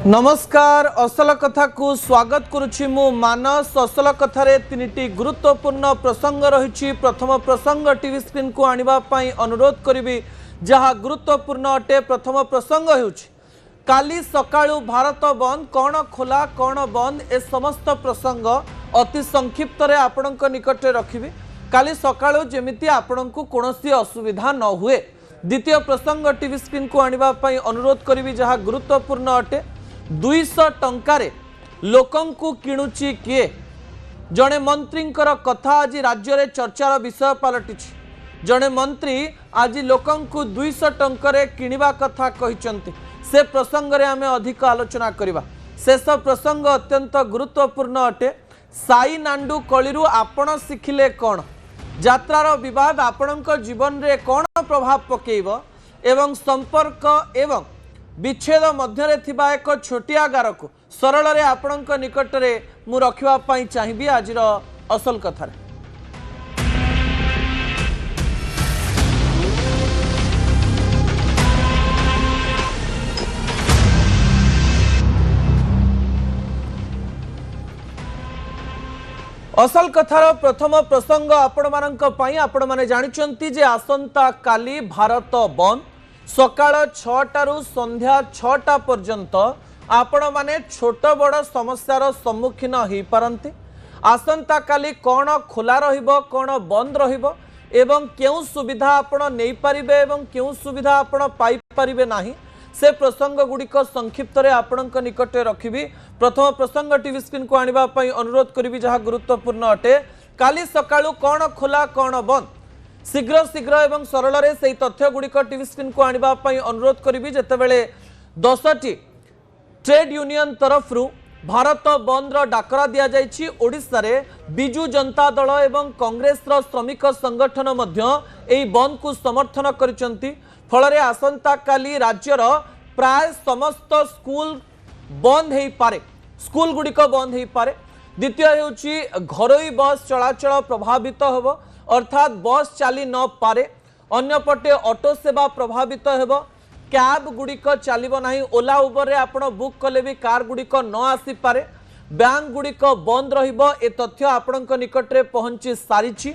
नमस्कार असल कथा को स्वागत करुछि मु मानस असल कथारे तीनिटी गुरुत्वपूर्ण प्रसंग रही। प्रथम प्रसंग टीवी स्क्रीन को आनिबा पई अनुरोध करिवि जहा गुरुत्वपूर्ण अटे। प्रथम प्रसंग हेउछि काली सकाळु भारत बंद कौन खोला कौन बंद ए समस्त प्रसंग अति संक्षिप्त रे आपणक निकट रखिबि। काली सकाळु जेमिति आपणकु कोनोसी असुविधा न हुए। द्वितीय प्रसंग टीवी स्क्रीन को आनिबा पई अनुरोध करिवि जहा गुरुत्वपूर्ण अटे। 200 टंकारे लोकंकु किणुची किए जड़े मंत्री कथा आज राज्य रे चर्चार विषय पलटि। जड़े मंत्री आज लोकंकु 200 टंकारे किणिबा कथा कहिसंती। से प्रसंग रे आमे अधिक आलोचना करिबा। शेष प्रसंग अत्यंत गुरुत्वपूर्ण अटे। साई नांडू कलिरु आपण शिखिले कौन यात्रार विवाद आपणक जीवन रे कौन प्रभाव पकेइबो एवं संपर्क एवं विच्छेद मध्य थिबा एक छोटिया गार को सरल रे आपणक निकट रे मु रखिबा पई चाहिबी आजिर असल कथा रे। असल कथार प्रथम प्रसंग आपण मानक पई आपण माने जानिचंती जे आसंता काली भारत बंद सकाळ 6टारू संध्या 6टा पर्यंत आपण माने छोट बड़ समस्यार सम्मुखीन हो पारंती। आसंता काली कौन खोला रहिबो कौन बंद रहिबो एवं केउ सुविधा आपण नै परिबे एवं केउ सुविधा आपण पाई परिबे नाही से प्रसंग गुड़िक संक्षिप्त रे आपणक निकट रखिबी। प्रथम प्रसंग टीवी स्क्रीन को आनिबा पई अनुरोध करिबी जहा गुरुत्वपूर्ण अटे। काली सकाळु कौन खोला कौन बंद शीघ्र शीघ्र एवं सरल रे सेही तथ्य गुड़िक टीवी स्क्रीन को आनिबा पई अनुरोध करिबी। जेतेबेले 10टी ट्रेड यूनियन तरफ भारत बंद रो डाकरा दिया जायछि। ओडिसा रे बिजू जनता दल एवं कांग्रेस रो श्रमिक संगठन मध्य एही बंद को समर्थन करिसंती। फल आसंता काली राज्यर प्राय समस्त स्कूल बंद हो पारे स्कूल गुड़िक बंद हो पारे। द्वितीय हेउछि घरोई बस चलाचल प्रभावित होब अर्थात बस चली न पारे। अन्यपटे ऑटो सेवा प्रभावित होब कैब गुड़िक चलिबो नाही। ओला उबर रे आपण बुक कले भी कार गुड़िक न आसी पारे। बैंक गुड़िक बंद रहिबो ए तथ्य आपणक निकट रे पहुंची सारिछि।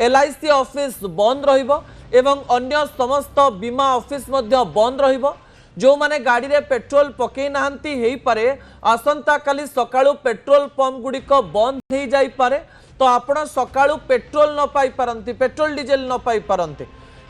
LIC ऑफिस बंद रहिबो एवं अन्य समस्त बीमा ऑफिस मध्य बंद रहिबो। जो माने गाड़ी रे पेट्रोल पकई नाहंती हेई पारे आसंता काली सकाळु पेट्रोल पंप गुड़िक बंद हो जाई पारे। तो आपण सकाळु पेट्रोल न पाई पारंती पेट्रोल डीजेल न पाई पारंती।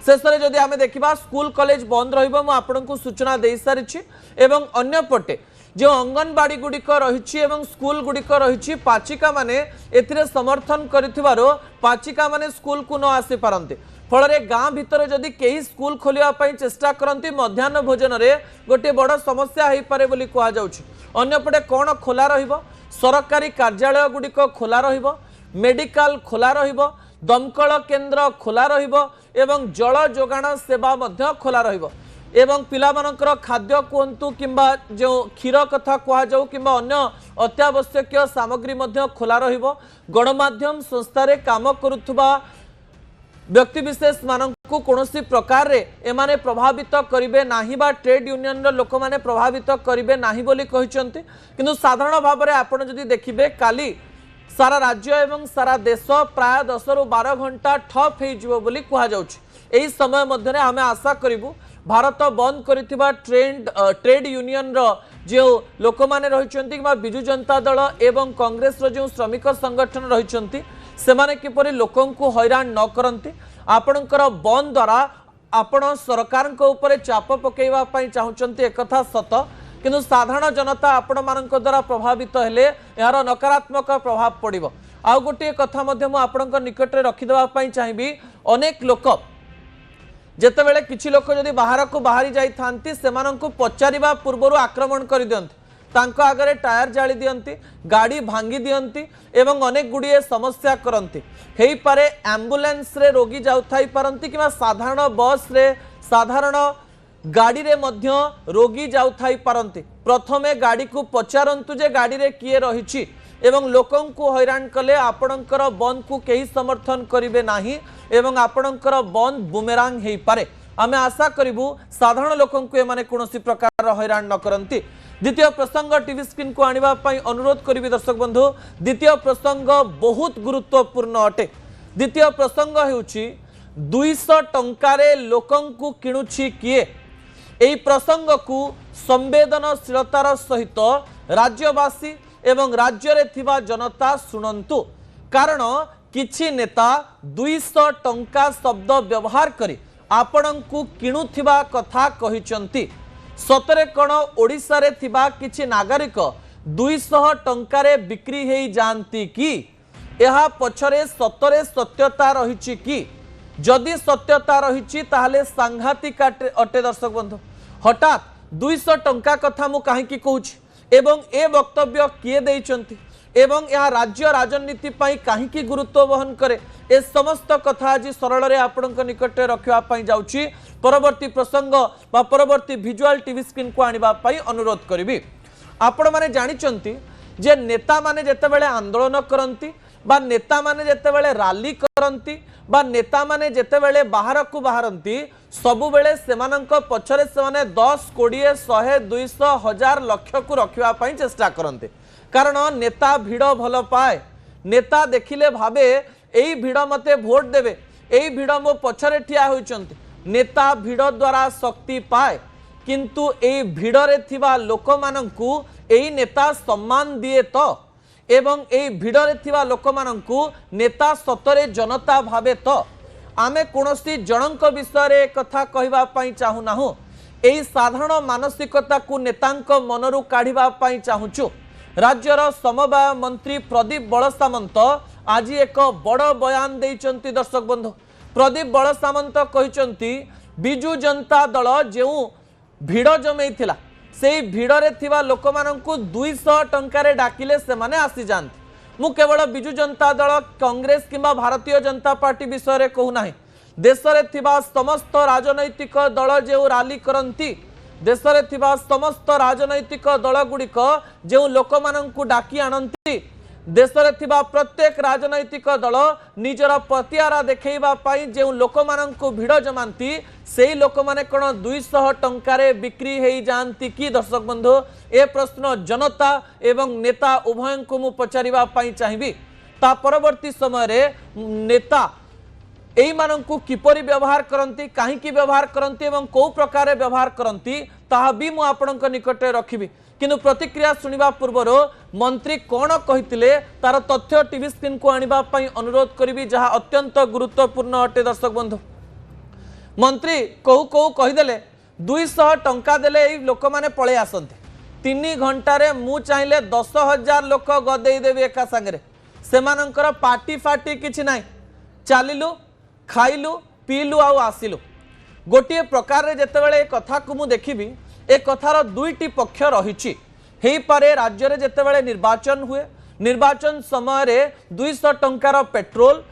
शेष रे जदि आमे देखिबा स्कूल कॉलेज बंद रहिबो मु आपनकु सूचना देई सारिछि। एवं अन्य पटे जो अंगनवाड़ी गुड़िक रही एवं स्कूल गुड़िक रही पाचिका माने एथिरे समर्थन करिथिबारो पाचिका माने स्कूल को न आसी पारंती। फल गाँ भितर जदि कई स्कूल खोलिया चेष्टा करती मध्याह्न भोजन रे गोटे बड़ समस्या हो पारे बोली कहा जाउछि। अन्यपटे कौन खोला रहिबो सरकारी कार्यालय गुड़िक खोला रहिबो मेडिकल खोला रहिबो दमकल केन्द्र खोला रहिबो एवं जल जोगाण सेवा मध्य खोला रहिबो एवं पिलामानकर खाद्य कहतु किंबा जो क्षीर कथा कह जाऊ किंबा अन्य अत्यावश्यक सामग्री मध्य खोला रहिबो। गणमाध्यम संस्था रे काम करुथुबा व्यक्तिविशेष मानकु कोनोसी प्रकार रे एमाने प्रभावित करिवे नाही बा ट्रेड यूनियन रो लोक माने प्रभावित करिवे नाही बोली कहिसंती। किंतु साधारण भाव में आपण जदि देखिबे काली सारा राज्य एवं सारा देश प्राय 10 रु 12 घंटा ठप हो जिवो बोली कहा जाउछि। एही समय मध्य रे हमें आशा करिवु भारत बंद करिथिबा ट्रेड यूनियन रो जो लोक माने रहिसंती किबा बिजू जनता दल एवं कांग्रेस रो जो श्रमिक संगठन रहिसंती सेमाने किपरि लोकंकु हैरान न करंती। आपणकर बंद द्वारा आपण सरकार को ऊपर चाप पकेइबा पई चाहुचंती एकथा सत। किंतु साधारण जनता आपण मानक द्वारा प्रभावित हेले यार नकारात्मक प्रभाव पड़िबो। आउ गोटे कथा मध्य मु आपणक निकट रे रखि देबा पई चाहिबी। अनेक लोक जेतेबेले किछि लोक जदि बाहर को बाहरी जाई थांती सेमानंकु पचारिबा पूर्वरु आक्रमण करि दियंती तांको आगरे टायर जाली दियंती गाड़ी भांगी दियंती एवं अनेक गुड़िए समस्या करंती। हेई पारे एम्बुलेंस रे रोगी जाउथाई पारंती किबा साधारण बस रे साधारण गाड़ी रे मध्य रोगी जाउथाई पारंती। प्रथमे गाड़ी को पचारंतु जे गाड़ी रे किए रहिछि एवं लोकं को हैरान कले आपणकर बंद को केही समर्थन करिवे नाही एवं आपणकर बंद बुमेरांग हेई पारे। आमे आशा करिबु साधारण लोकं को एमाने कोनोसी प्रकार हैरान न करंती। द्वितीय प्रसंग टीवी स्क्रीन को आनिबा पई अनुरोध करिबि दर्शक बंधु। द्वितीय प्रसंग बहुत गुरुत्वपूर्ण अटे। द्वितीय प्रसंग हेउछि 200 टंकारे लोकंकु किणुछि किए। एही प्रसंग को संवेदनशीलतार सहित राज्यवासी एवं राज्य रे थिबा जनता शुणंतु, कारण किछि नेता 200 टंका शब्द व्यवहार करी आपणंकु किणुथिबा कथा कहिचंती। सतरे कण ओडिसा रे थिबा किछि नागरिक 200 टंकारे बिक्री हेई जानती कि? एहा पछरे सतरे सत्यता रहिछि कि? जदि सत्यता रहिछि ताहले सांघातिक अटे दर्शक बंधु। हठात 200 टंका कथा मु काहेकि कहूछि एवं ए वक्तव्य किए देइचंती एवं यह राज्य राजनीति पाई काहेकि गुरुत्व वहन करे, ए समस्त कथा आज सरल रे आपणक निकट रखिबा पाई जाउछि। परवर्ती प्रसंग बा परवर्ती विजुअल टीवी स्क्रीन को आनिबा पाई अनुरोध करिबि। आपण माने जानिचंती जे नेता माने जेतेबेले आंदोलन करंती बा नेता माने जेतेबेले रैली करंती बा नेता माने जेतेबेले बाहर को बाहरंती, सबु बेले सेमानंक पछरे सेमाने 10 20 100 200 1000 लक्ष को रखिबा पाई चेष्टा करंते। कारण नेता भिड़ भल पाए। नेता देखिले भाबे एई भिड़ मते भोट देवे, एई भिड़ मो पछरे ठिया होइचंती। नेता भिड़ द्वारा शक्ति पाए, किंतु एई भिड़ रे थिबा लोक मानंकु एई नेता सम्मान दिए तो, एवं एई भिड़ रे थिबा लोक मानंकु नेता सतरे जनता भावे तो। आमे कोनोसी जनंक विषय रे कथा कहिबा पाई चाहू नाहु, एई साधारण मानसिकता को नेतांक मनरु काढिबा पाई चाहुचु। राज्यर समवाय मंत्री प्रदीप बड़सामंत आज एक बड़ बयान देइचंती दर्शक बंधु। प्रदीप बड़सामंत कहिचंती बिजु जनता दल जेउ भिड़ जमेइथिला सेई भिड़ रे थिबा लोक मानंकु 200 टंकारे डाकिले से माने आसी जानती। मु केवल बिजु जनता दल कांग्रेस किंबा भारतीय जनता पार्टी विषय रे कहू नाही, देश रे थिबा समस्त राजनैतिक दल जेउ रैली करंती, देश रे थिबा समस्त राजनैतिक दल गुड़िक जो लोक मानंकु डाकी आनंती, देश रे थिबा प्रत्येक राजनैतिक दल निजर प्रतिहारा देखैबा पाई जो लोक मानंकु भिड़ जमांती, सेई लोक माने कोन 200 टंकारे बिक्री हेई जानती कि? दर्शक बंधु, ए प्रश्न जनता एवं नेता उभयंकु मु पचारिबा पाई चाहिबी। ता परवर्ती समय रे नेता एई मानंकु किपरि व्यवहार करंती, काहेकि व्यवहार करंती एवं को प्रकार व्यवहार करंती, ताहा भी मु आपणक निकट रखिबी। किंतु प्रतिक्रिया सुनिबा पूर्वरो मंत्री कोन कहितिले तार तथ्य टीवी स्क्रीन को आनिबा पई अनुरोध करिबी, जहा अत्यंत गुरुत्वपूर्ण अटे दर्शक बंधु। मंत्री कहू कहिदेले 200 टंका देले एई लोक माने पळे आसंते, 3 घंटारे मु चाहिले 10,000 लोक गदेई देबे एका संगरे। सेमानंकर पार्टी फाटी किछि नाही, चालिलु खाइलु पीलु आउ आसिलु। गोटे प्रकार जेतेबेले कथा को मु देखिबी, ए कथार दुईटी पक्ष रहिछि। हेई पारे राज्य रे जेतेबेले निर्वाचन हुए, निर्वाचन समय रे 200 टंकार पेट्रोल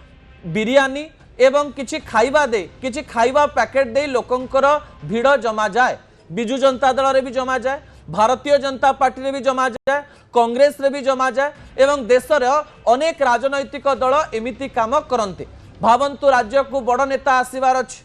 बिरियानी एवं किछि खाइबा दे किछि खाइबा पैकेट दे लोकंकर भिड़ जमा जाए। बिजु जनता दल रे भी जमा जाए, भारतीय जनता पार्टी रे भी जमा जाए, कांग्रेस रे भी जमा जाए एवं देश रे अनेक राजनैतिक दल एमिति काम करंते। भावंतु राज्य को बड़ नेता आसीबार अछि,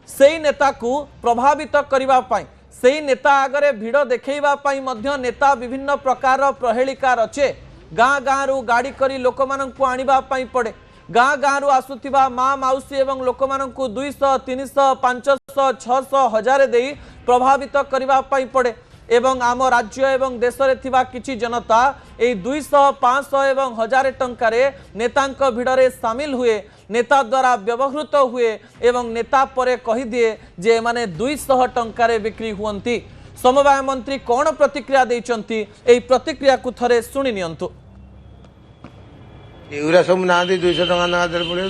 सेई नेता को प्रभावित करिबा पाई, सेई नेता आगरे भिड़ देखैबा पाई मध्य नेता विभिन्न प्रकार प्रहेलिका रचे। गाँ गाँ रु गाड़ी करी लोक मानंकु आनिबा पाई पड़े। गाँ गाँ रु आसुथिबा माँ माउसी एवं लोक मानंकु 200 300 500 600 1000 देई प्रभावित करिबा पाई पड़े। एवं आम राज्य एवं देश रे थिबा किछि जनता ए 200 500 एवं 1000 टंकारे नेतांक भिड़रे सामिल हुए, नेता द्वारा व्यवहृत हुए एवं नेता परे कहि दिए जे माने 200 टंकारे बिक्री हुअंती। समवाय मंत्री कोन प्रतिक्रिया देइचंती, एई प्रतिक्रिया को थरे सुनि नियंतु। एउरा सब ना दे 200 टंका ना दे पड़े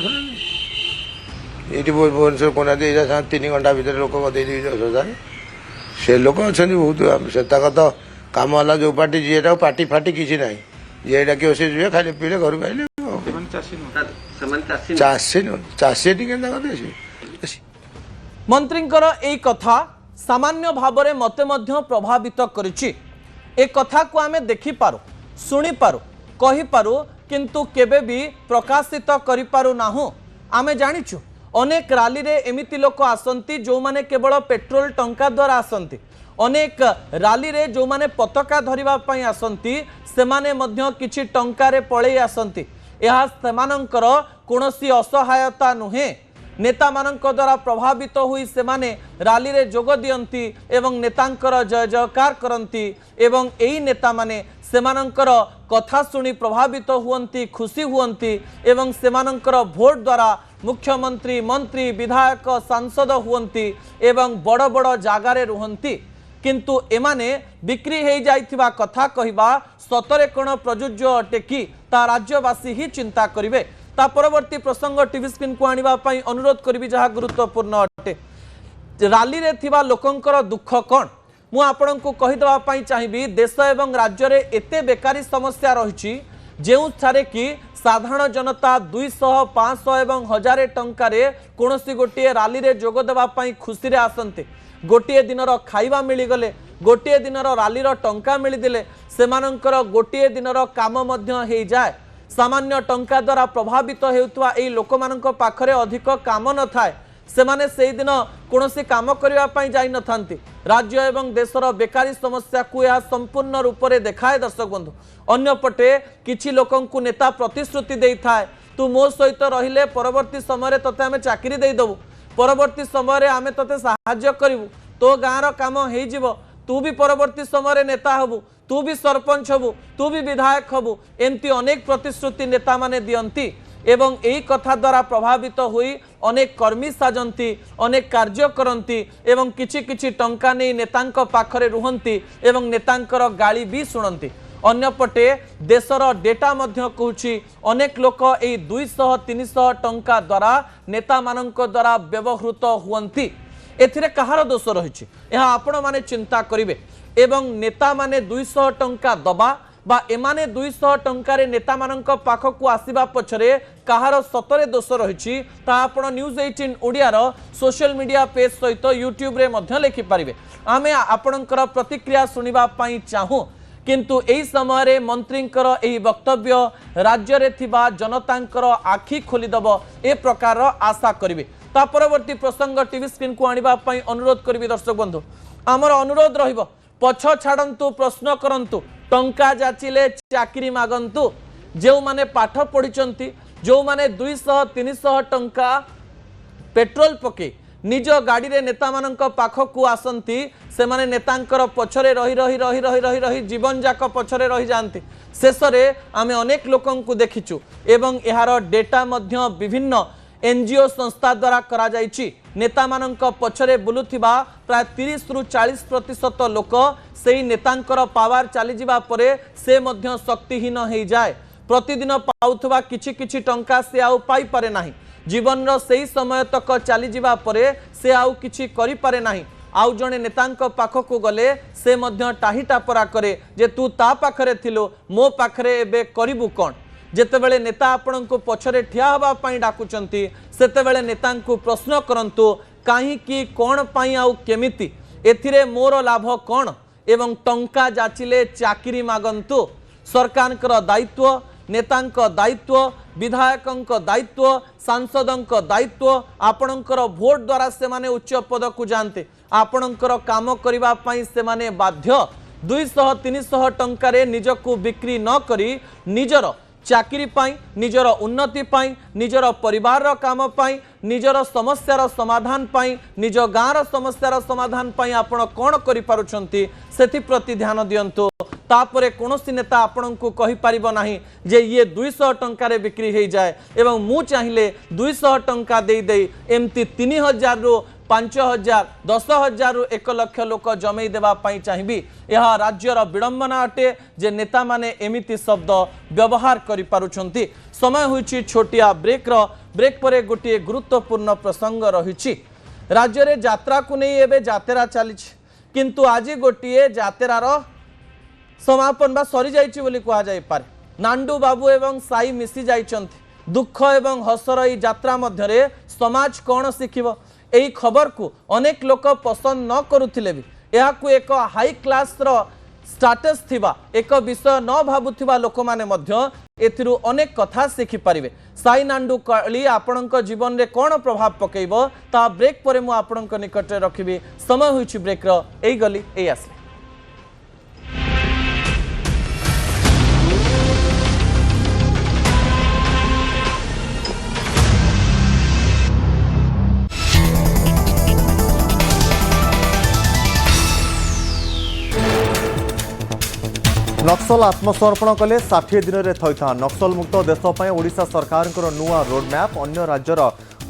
एटी भुवनेश्वर कोना दे 3 घंटा भीतर लोक गदे 10,000 से लोक अच्छा बहुत से तो कम वाला जो पार्टी जीटा पार्टी फाटी किसी ना ये डाक से जुए खाली पीले घर खाइले चाषी चाषी मंत्रींकर एई कथा सामान्य भावरे मते मध्य प्रभावित करिछि। ए कथा को आमे देखि पारो, सुनि पारो, कहि पारो, किंतु केबे भी प्रकाशित करि पारो नाहु। आमे जानिछु अनेक रैली रे एमिति लोक आसंती जो माने केवल पेट्रोल टंका द्वारा आसंती, अनेक राली रे जो माने पताका धरिबा पई आसंती सेमाने मध्य किछि टंकारे पळै आसंती यह सेमानंकर कोनोसी असहायता नुहे नेता मानक द्वारा प्रभावित हुई सेमाने राली रे जोग दियंती एवं नेतांकर जय जयकार करंती एवं एई नेता माने सेमानंकर कथा सुनी प्रभावित हुअंती खुशी हुअंती एवं सेमानंकर भोट द्वारा मुख्यमंत्री मंत्री विधायक सांसद हुअंती एवं बड़ बड़ जागारे रुहंती किंतु एमाने बिक्री हो जाइथिबा कथा कहिबा सतरे कोन प्रयोज्य अटे कि ता राज्यवासी ही चिंता करिवे ता परवर्ती प्रसंग टीवी स्क्रीन को आनिबा पई अनुरोध करिवि जहा गुरुत्वपूर्ण अटे राली रे थिबा लोकंकर दुख कोन मु आपनकु कहि देबा पई चाहिबी देश एवं राज्य रे एते बेकारी समस्या रहिछि जेउ थारे कि साधारण जनता 200 500 एवं 1000 टंका रे कोनोसी गोटे राली रे जोग देबा पई खुशी रे आसंते गोटे दिनर खाइबा मिली गले गोटे दिनर रालीर टंका मिलीदेले सेमानंकर गोटे दिनर काम मध्य हे जाए सामान्य टंका द्वारा प्रभावित हेउतवा एई लोकमानंक पाखरे अधिक काम न थाए सेमाने सेई दिन कोनोसी काम करिवा पई जाई न थांती राज्य एवं देशर बेकारी समस्या को यह संपूर्ण रूप से देखाए दर्शक बंधु अन्य पटे किछि लोकंकु नेता प्रतिश्रुति देई थाए तू मो सहित रहिले परवर्ती समय तते आमे चाकरी देई दबु परवर्ती समय आमे तते सहाय्य करिवु तो गाँर काम हेई जिवो तू भी परवर्ती समय नेता हबु तू भी सरपंच हबु तू भी विधायक हबु एमती अनेक प्रतिश्रुति नेता माने दियंती एवं एई कथा द्वारा प्रभावित हुई अनेक कर्मी साजंती अनेक कार्य करंती एवं किछि किछि टंका नै नेतांक पाखरे रुहंती एवं नेतांकर गाली भी सुनंती अन्यपटे देशर डेटा मध्य कहूछि अनेक लोक एई 200-300 टंका द्वारा नेता मानक द्वारा व्यवहृत हुअंती एथिरे कहार दोष रहिछि एहा आपण माने चिंता करिवे एवं नेता माने 200 टंका दबा बा एमाने 200 टंकारे नेता मानक पाखकु आसीबा पछरे कहार सतरे दोष रहिछि ता आपण news 18 Odiyar social media page सहित यूट्यूब रे मध्य लिखि पारिबे आमे आपणकर प्रतिक्रिया सुनिबा पई चाहू किंतु एही समय रे मंत्रींकर एही वक्तव्य राज्य रे थिबा जनतांकर आखि खोलिदब ए प्रकार आशा करिवे ता परवर्ती प्रसंग टीवी स्क्रीन को आनिबा पई अनुरोध करिवि दर्शक बंधु आमर अनुरोध रहिबो पछ छाड़ंतु प्रश्न करंतु टंका जाचिले चाकरी मागंतु जो माने पाठ पढ़िचंती जो माने 200-300 टंका पेट्रोल पके निज गाड़ी रे नेता मानक पाखकु आसंती से माने नेतांकर पछरे रही रही रही रही रही रही जीवन जाक पछरे रही जानती शेष रे आमे अनेक लोकंकु देखिचु एवं एहार डेटा मध्य विभिन्न एनजीओ संस्था द्वारा करा जाइछि नेता मानक पछरे बुलुथिबा प्राय 30-40% लोक सेई नेतांकर पावर चली जिबा परे से मध्य शक्तिहीन हो जाए प्रतिदिन पाउथबा किछि किछि टंका से आउ पाई पारे नाही जीवन रो सेई समय तक चली जिबा परे से आउ किछि करि पारे नाही आउ जणे नेतांक पाखकु गले से मध्य टाहिटा परा करे जे तू ता पाखरे थिलो मो पाखरे एबे करिबु कोन जेतेबेले नेता आपणको पछरे ठिया हबा पई डाकुचंती सेतेबेले नेतांकु प्रश्न करंतु काहे कि कोन पई आउ केमिति एथिरे मोर लाभ कोन एवं टंका जाचिले चाकरी मागंतु सरकारकर दायित्व नेतांक दायित्व विधायकंक दायित्व सांसदंक दायित्व आपणकर भोट द्वारा से माने उच्च पद को जानते आपणकर काम करिबा पई से माने बाध्य 200-300 टंकारे निजको बिक्री न करी निजर चाकरी पाई निजर उन्नति पाई निजर परिवार काम पाई निजर समस्यार समाधान पाई निज गाँर समस्यार समाधान पाई आपण कौन करि पारुछंती सेथि प्रति ध्यान दियंतु तापरे कोनोसी नेता आपणको कहि परिबो नाही जे ये 200 टंकारे बिक्री हो जाए एवं मु चाहिले 200 टंका दे दे एमती 3000 रु 5000 10,000 रु 1 लाख लोक जमई देबा पई चाहिबी यह राज्यर विडंबना अटे जे नेता माने एमिति शब्द व्यवहार करि पारुछंती समय होइछि छोटिया ब्रेक परे गोटे गुरुत्वपूर्ण प्रसंग रहिछि राज्य रे यात्रा को नहीं एबे जातेरा चलिछि किंतु आज गोटे जातेरार समापन बा सरी जाइछि बोली कहा जाय पारे नांडू बाबू एवं साई मिसी जाइछंती दुख एवं हसर ई यात्रा मध्यरे समाज कौन शिखिबो एही खबर को अनेक लोक पसंद न करुथिले भी एहाकु एक हाई क्लास रो स्टेटस थिबा एक विषय न भाबुथिबा लोक माने मध्य एथिरु अनेक कथा शिखि पारिबे। साई नांडू काली आपणक जीवन रे कोन प्रभाव पकेइबो ता ब्रेक परे मु आपणक निकट रे रखिबी। समय होइछि ब्रेक रो एई गली एई आसले। नक्सल आत्मसमर्पण कले 60 दिन में थैथान। नक्सल मुक्त देश ओडिशा सरकार नुआ रोडमैप। अन्य राज्यर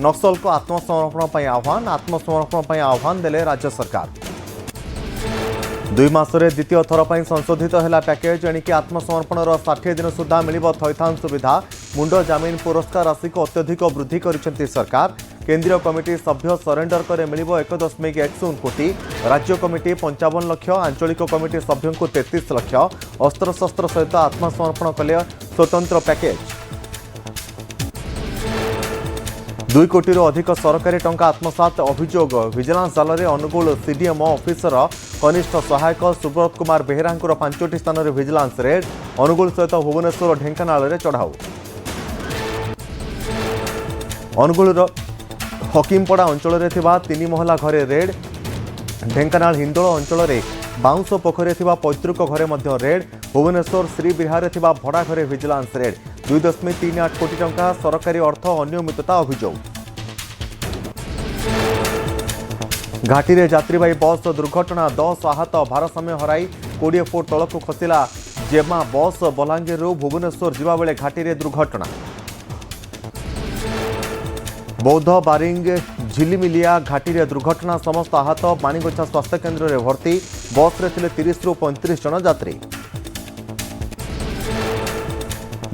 नक्सल को आत्मसमर्पण आह्वान। आत्मसमर्पण आह्वान देले राज्य सरकार। 2 मासरे द्वितीय थर पर संशोधित है पैकेज। एणिकी आत्मसमर्पण 60 दिन सुधा मिल थैथान सुविधा। मुंड जमीन पुरस्कार राशि को अत्यधिक वृद्धि कर सरकार। केंद्रीय कमिटी सभ्य सरेंडर करे मिल 1.1 कोटी। राज्य कमिटी 55 लाख। आंचलिक कमिटी सभ्यों को 33 लाख। अस्त्रशस्त्र सहित आत्मसमर्पण कले स्वतंत्र पैकेज। 2 कोटी अधिक सरकारी टंका आत्मसात अभियोग। विजिलेंस जाल में अनुगुल सीडीएमओ ऑफिसर कनिष्ठ सहायक सुब्रत कुमार बेहेरा 5टी स्थान में विजिलेंस रेड। अनुगुल सहित भुवनेश्वर ढेंकानाल में चढ़ाऊ। अनुगुल हकीमपड़ा अंचल में 3 महला घरे रेड। ढेंकानाल हिंदोल अंचल में बाउंस पोखरी पैतृक घरे रेड। भुवनेश्वर श्रीविहार भड़ा घरे विजिलेंस रेड। 2.38 कोटी टंका सरकारी अर्थ अनियमितता अभियोग। घाटी में यात्रीवाही बस दुर्घटना 10 आहत। भारसाम्य हराई 20 फुट तलक खसला जेमा बस। बलांगीर भुवनेश्वर जावा बेले घाटी में दुर्घटना। बौद्ध बारिंग झिलिमिलिया घाटी में दुर्घटना समस्त आहत। माणिगछा स्वास्थ्य केन्द्र में भर्ती। बस रे थिले 30 रु 35 जन यात्री।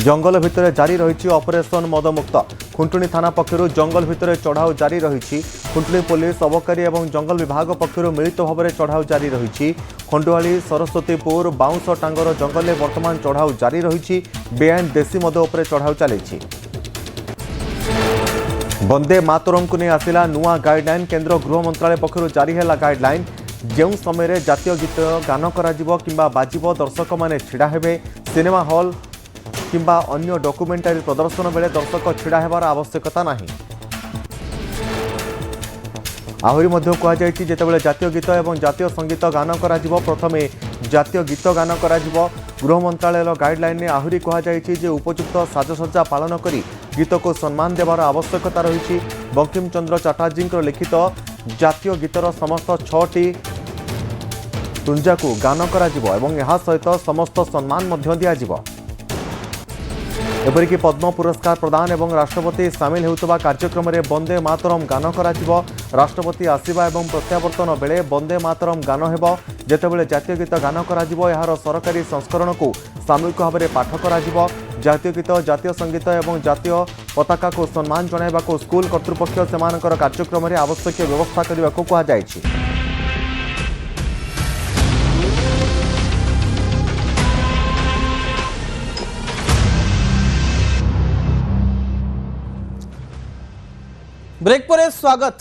जंगल भितर जारी रही ऑपरेशन मदमुक्त। खुंटुणी थाना पक्षर जंगल भितर चढ़ाऊ जारी रही। खुंटुणी पुलिस अबकारी और जंगल विभाग पक्षर मिलित भाव में चढ़ाऊ जारी रही। खंडुआली सरस्वतीपुर बाउंस टांगर जंगल में वर्तमान चढ़ाऊ जारी रही। बेआईन देशी मद उपर चढ़ाऊ चली। वंदे मातरम को नहीं आसिला नुआ गाइडलाइन। केंद्र गृह मंत्रालय पक्षर जारी है गाइडलाइन। जो समय जातीय गीत गान किंबा बाजिब दर्शक माने छिड़ा हेबे। सिनेमा हॉल किंबा अन्य डॉक्यूमेंटारी प्रदर्शन बेले दर्शक छिड़ा हेबार आवश्यकता नहीं। आहरी मध्य कहुई जितेबाला जातीय गीत और जातीय संगीत गान प्रथमे जातीय गीत गान गृह मंत्रालय गाइडलाइन में आहरी कहुई उपयुक्त साजसज्जा पालन करी गीत को सम्मान देवार आवश्यकता रही। बंकिम चंद्र चटर्जी लिखित जातीय गीतर समस्त 6टी तुंजा को गान सहित समस्त सम्मान दिज्व। एपरिक पद्म पुरस्कार प्रदान और राष्ट्रपति सामिल होता कार्यक्रम में वंदे मातरम गान राष्ट्रपति आसवा और प्रत्यावर्तन बेले वंदे मातरम गान हेब। जेतेबेले जातीय गीत गान यार सरकारी संस्करण को सामूहिक भाव में पाठ कर। जातीय गीत जातीय संगीत और जातीय पताका को सम्मान जणाइबा को स्कूल कर्तृपक्ष सेमानकर कार्यक्रम में आवश्यक व्यवस्था करने को कहुई। ब्रेक पर स्वागत।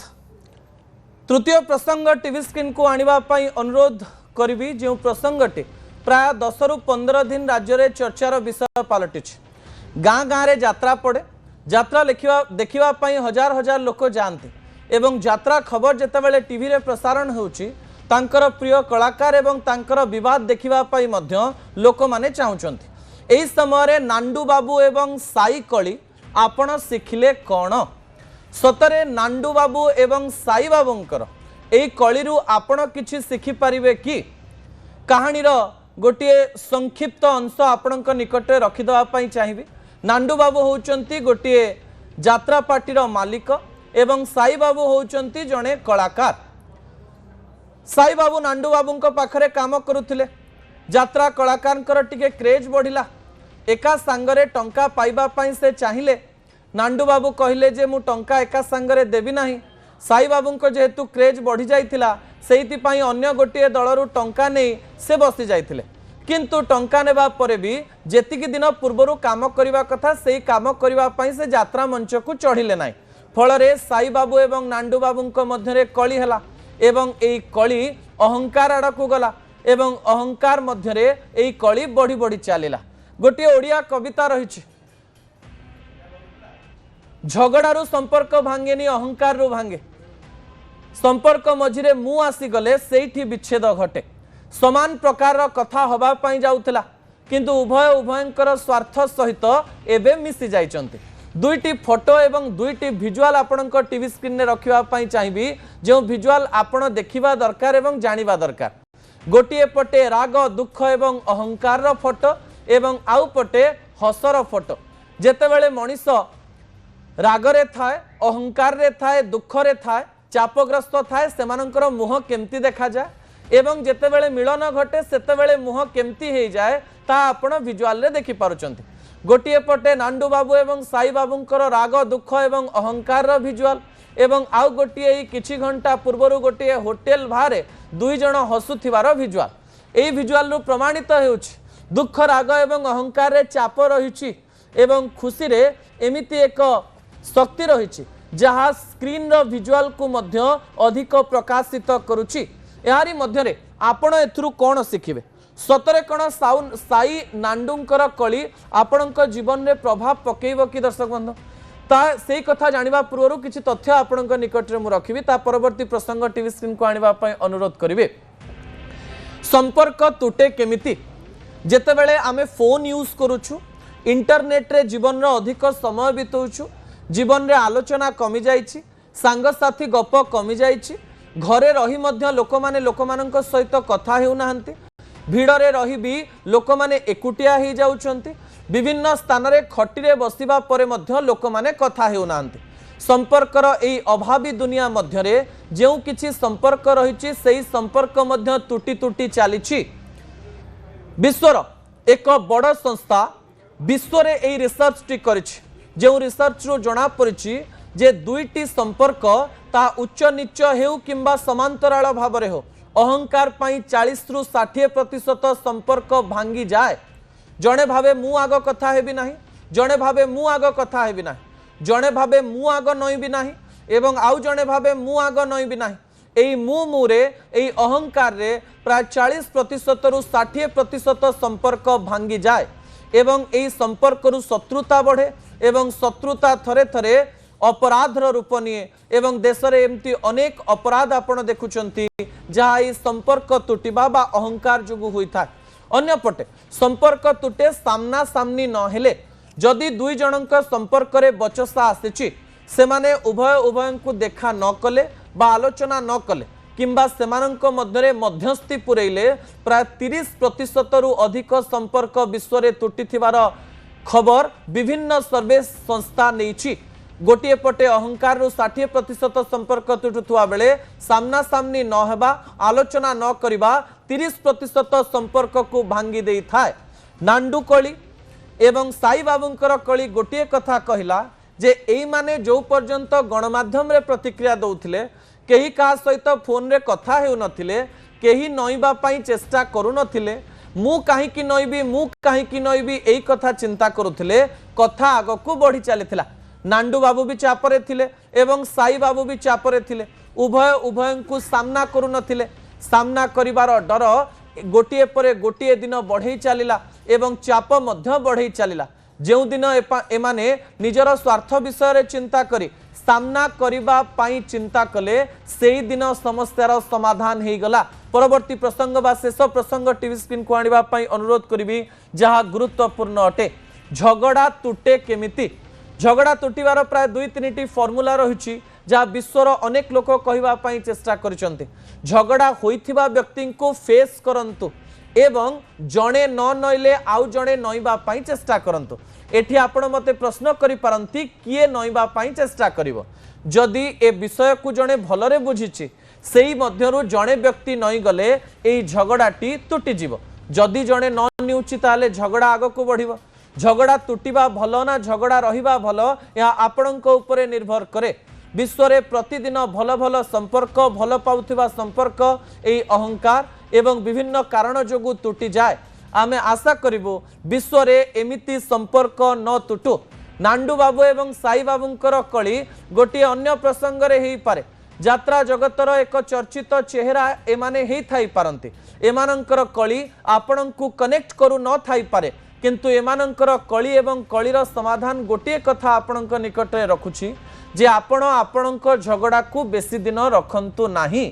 तृतीय प्रसंग टीवी स्क्रीन को आनिबा पई अनुरोध करी। जो प्रसंगटी प्राय 10 रु 15 दिन राज्य में चर्चार विषय पलटि। गाँ गाँ रे यात्रा पड़े। यात्रा देखा हजार हजार लोक जाती एवं यात्रा खबर जितेबाला टीवी रे प्रसारण होउची तांकर प्रिय कलाकार एवं तांकर विवाद देखा लोक माने चाहूचंती। एही समय नांडू बाबू एवं साई कली आपण शिखिले कौन? सतरे नांडू बाबू एवं साई बाबूंकर एई कलिरु आपण किछि शिखि पारिबे कि? कहानीर गोटे संक्षिप्त अंश आपणक निकट रखिदेवा पई चाहिबी। नांडू बाबू होउचंती गोटे यात्रा पार्टीर मालिक एवं साई बाबू होउचंती जणे कलाकार। साई बाबू नांडू बाबूंक पाखरे काम करुथिले। यात्रा कलाकारंकर टिके क्रेज बढ़िला। एका सांगरे टंका पाइबा पई से चाहिए। नांडू बाबू कहले जे मु टंका एका सांगरे देबी नाही। साई बाबूंको जेहेतु क्रेज बढ़ी जाइथिला सेइथिपाई अन्य गोटे दलरू टंका नहीं से बसी जाइथिले। किंतु टंका नेबा परे भी जेतिकी दिन पूर्वरु काम करिवा कथा सेई काम करिवा पई से यात्रा मंच को चढ़िले नाही। फलरे साई बाबू एवं नांडू बाबूंको मध्यरे कली हला एवं एई कली अहंकार आड़ को गला एवं अहंकार मध्यरे एई कली बढ़ी बढ़ी चलिला। गोटे ओडिया कविता रही झगड़ारू संपर्क भांगेनी अहंकार रु भांगे संपर्क मझिरे मु आसीगले सेठी विच्छेद घटे समान प्रकार कथा हवा पाई जाउतला किंतु उभय उभयंकर स्वार्थ सहित एबे मिसी जाइचंती दुईटी फोटो एवं दुईटी भिजुआल आपणक टीवी स्क्रीन में रखिबा पाई चाहिबी जो भिजुआल आपण देखिबा दरकार एवं जानिबा दरकार गोटिए पटे राग दुख एवं अहंकार रो फोटो एवं आउ पटे हसर फोटो जेतेबेले मनीष रागरे थाए अहंकार रे थाए दुख रे थाए चापग्रस्त थाए सेमानंकर मुह केमती देखा जाए एवं जेतेबेले मिलन घटे सेतेबेले मुह केमती हो जाए ता आपण विजुआल रे देखि पारुचंती गोटिए पटे नांडू बाबू एवं साई बाबूंकर राग दुख एवं अहंकार रो विजुआल एवं आउ गोटिए किछि घंटा पूर्वरु गोटिए होटेल बाहरे दुई जण हसुथिबार विजुआल एई विजुआल रु प्रमाणित हेउछि दुख राग एवं अहंकार रे चाप रहिछि एवं खुशी रे एमिति एक शक्ति रही जहाँ स्क्रीन रो विजुआल को मध्य अधिक प्रकाशित करुच्ची यारी मध्यरे आपण एथुरु कोन शिखिबे सतरे कोन साई नांडूंकर कली आपणक जीवन रे प्रभाव पकेइबो कि दर्शक बंधु ता सेई कथा जानिबा पूर्वरु किछि तथ्य आपणक निकट रे मु रखिबी ता परवर्ती प्रसंग टीवी स्क्रीन को आनिबा पय अनुरोध करिवे संपर्क तुटे केमिति जेतेबेले आमे फोन यूज करूछु इंटरनेट रे जीवन रो अधिक समय बितौछु जीवन रे आलोचना कमी जाइछि सांगसाथी गप कमी जाइछि घरे रही मध्य लोकमानक सहित कथा हेउनाहंती भिड़ रे रही भी लोकमाने एकुटिया ही जाउछंती विभिन्न स्थान रे खटी रे बसिबा परे मध्य लोकमाने कथा हेउनाहंती संपर्कर एई अभावी दुनिया मध्य रे जेउ किछि संपर्क रहिछि सेई संपर्क मध्य तुटी तुटी चालिछि विश्वर एक बड़ संस्था विश्व रे एई रिसर्च टी करिछि जो रिसर्च रो जना पड़िछि जे दुईटी संपर्क ता उच्च नीच हेउ किंबा समांतराल भाव हो अहंकार पाई 40 रु 60% संपर्क भांगी जाए जड़े भावे मु आग कथा हेबी नाही जड़े भावे मु आग कथा हेबी नाही जड़े भावे मु आग नईबी नाही एवं आउ जड़े भावे मु आग नईबी नाही एई मु मुरे एई अहंकार रे प्राय 40% रु 60% संपर्क भांगी जाए एवं एई संपर्क रु शत्रुता बढ़े एवं शत्रुता थरे थरे अपराधर रूप निए एवं देश रे एमती अनेक अपराध आपण देखुचंती जहाँ ई संपर्क तुटिबा बा अहंकार जोगु होई था अन्य पटे संपर्क तुटे सामना सामनी न हेले जदि दुई जनक संपर्क रे बचसा आसीची सेमाने उभय उभयंकु देखा न कले बा आलोचना न कले किंबा सेमानंक मध्यरे मध्यस्थी पुरैले प्राय 30% रु अधिक संपर्क विश्व रे तुटिथिबार खबर विभिन्न सर्वे संस्था नेछि गोटे पटे अहंकार रु 60% संपर्क तुटुवा बेले सामना सामनी न हेबा आलोचना न करिबा 30% संपर्क को भांगी देई थाए नांडू कली एवं साई बाबूंकर कली गोटे कथा कहिला जे एई माने जो पर्यंत गणमाध्यम रे प्रतिक्रिया दउथिले केही का सहित फोन रे कथा हेउ नथिले केही नईबा पई चेष्टा करू नथिले मु काहीकि नईबी एई कथा चिंता करुथिले कथा आगकू बढ़ी चलीथिला नांडू बाबू भी चापरे थिले एवं साई बाबू भी चापरे थिले उभय उभयंकु सामना करू नथिले सामना करिवार डर गोटिए परे गोटिए दिन बढ़ई चलिला एवं चाप मध्य बढ़ई चलिला जेउ दिन एमाने निजर स्वार्थ विषय रे चिंता करी सामना करिबा पाई चिंता कले सेई दिन समस्यार समाधान हेई गला परवर्ती प्रसंग बा शेष प्रसंग टीवी स्क्रीन को आनिबा पाई अनुरोध करिबी जहा गुरुत्वपूर्ण अटे झगड़ा तुटे केमिति झगड़ा तुटिबार प्राय 2-3टी फॉर्मूला रही जहाँ विश्वर अनेक लोक कहवा चेष्टा करिसंते झगड़ा होइथिबा व्यक्ति को फेस करंतु एवं जड़े न नईले आउ जड़े नईबा पाई चेष्टा करंतु एठी आपण मते प्रश्न करि पारंती किए नईबा पाई चेष्टा करिवो जदि ए विषय को जड़े भलरे बुझिछि सेई मध्यरु जड़े व्यक्ति नई गले एई झगड़ाटी तुटी जिवो जदि जड़े न निउछि ताले झगड़ा आगको बढ़िवो झगड़ा तुटिबा भलो ना झगड़ा रहिबा भलो या आपणक उपरे निर्भर करे विश्व रे प्रतिदिन भल भल संपर्क भल पाउथिबा संपर्क एई अहंकार एवं विभिन्न कारण जोगु तुटी जाए आमे आशा करिबो विश्व रे एमिति संपर्क न तुटु नांडू बाबू एवं साई बाबूंकर कली गोटे अन्य प्रसंग रे हेई पारे यात्रा जगतर एक चर्चित चेहरा एमाने हेई थाई पारंती एमानंकर कली आपणंकु कनेक्ट करू न थाई पारे किंतु एमानंकर कली एवं कलीर समाधान गोटे कथा आपणक निकट रखुछि जे आपण आपणक झगड़ा को बेसी दिन रखंतु नाही।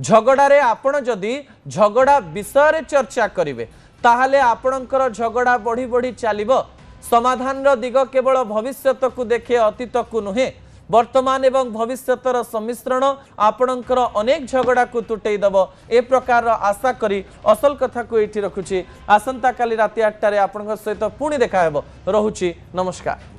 झगड़ारे आपण जदि झगड़ा विषय रे चर्चा करिवे ताहाले आपणकर झगड़ा बढ़ी बढ़ी चलिबो। समाधान रो दिग केवल भविष्यत को देखे अतीत को नुहे वर्तमान एवं भविष्यतर सम्मिश्रण आपणकर अनेक झगड़ा को तुटई दब ए प्रकार आशा करी असल कथा को एठी रखुछि। आसंता काली राति 8 टारे आपणक सहित पुणी देखा हेबो। रहुछि नमस्कार।